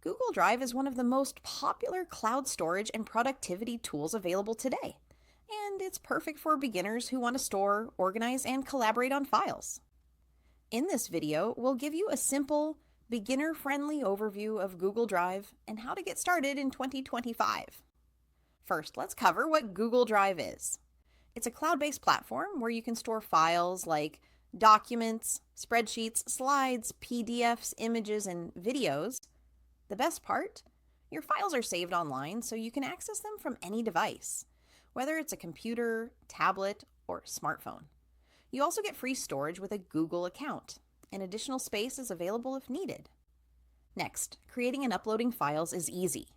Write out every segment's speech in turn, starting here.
Google Drive is one of the most popular cloud storage and productivity tools available today, and it's perfect for beginners who want to store, organize, and collaborate on files. In this video, we'll give you a simple, beginner-friendly overview of Google Drive and how to get started in 2025. First, let's cover what Google Drive is. It's a cloud-based platform where you can store files like documents, spreadsheets, slides, PDFs, images, and videos. The best part? Your files are saved online so you can access them from any device, whether it's a computer, tablet, or smartphone. You also get free storage with a Google account, and additional space is available if needed. Next, creating and uploading files is easy.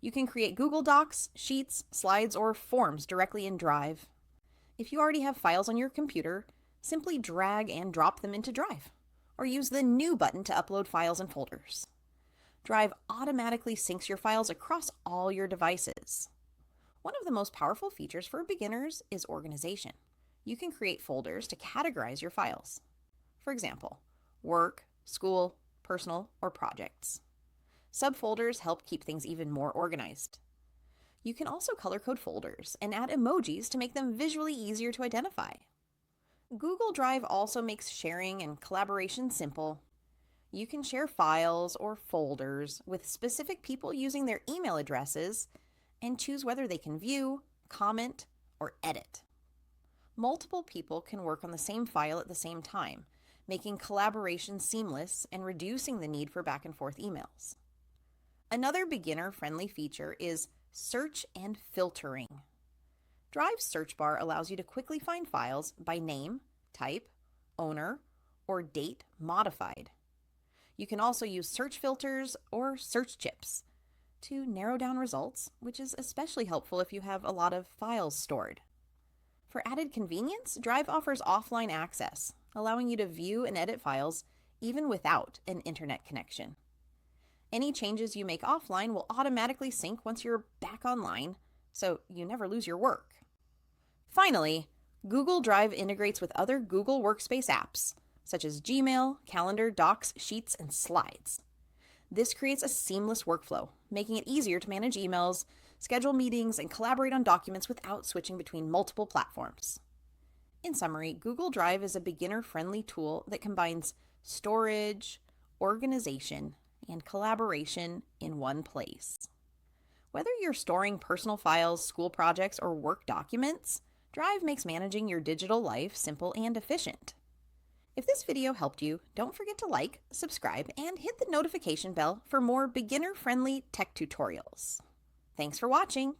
You can create Google Docs, Sheets, Slides, or Forms directly in Drive. If you already have files on your computer, simply drag and drop them into Drive, or use the New button to upload files and folders. Drive automatically syncs your files across all your devices. One of the most powerful features for beginners is organization. You can create folders to categorize your files. For example, work, school, personal, or projects. Subfolders help keep things even more organized. You can also color code folders and add emojis to make them visually easier to identify. Google Drive also makes sharing and collaboration simple. You can share files or folders with specific people using their email addresses and choose whether they can view, comment, or edit. Multiple people can work on the same file at the same time, making collaboration seamless and reducing the need for back and forth emails. Another beginner-friendly feature is search and filtering. Drive's search bar allows you to quickly find files by name, type, owner, or date modified. You can also use search filters or search chips to narrow down results, which is especially helpful if you have a lot of files stored. For added convenience, Drive offers offline access, allowing you to view and edit files even without an internet connection. Any changes you make offline will automatically sync once you're back online, so you never lose your work. Finally, Google Drive integrates with other Google Workspace apps, such as Gmail, Calendar, Docs, Sheets, and Slides. This creates a seamless workflow, making it easier to manage emails, schedule meetings, and collaborate on documents without switching between multiple platforms. In summary, Google Drive is a beginner-friendly tool that combines storage, organization, and collaboration in one place. Whether you're storing personal files, school projects, or work documents, Drive makes managing your digital life simple and efficient. If this video helped you, don't forget to like, subscribe, and hit the notification bell for more beginner-friendly tech tutorials. Thanks for watching!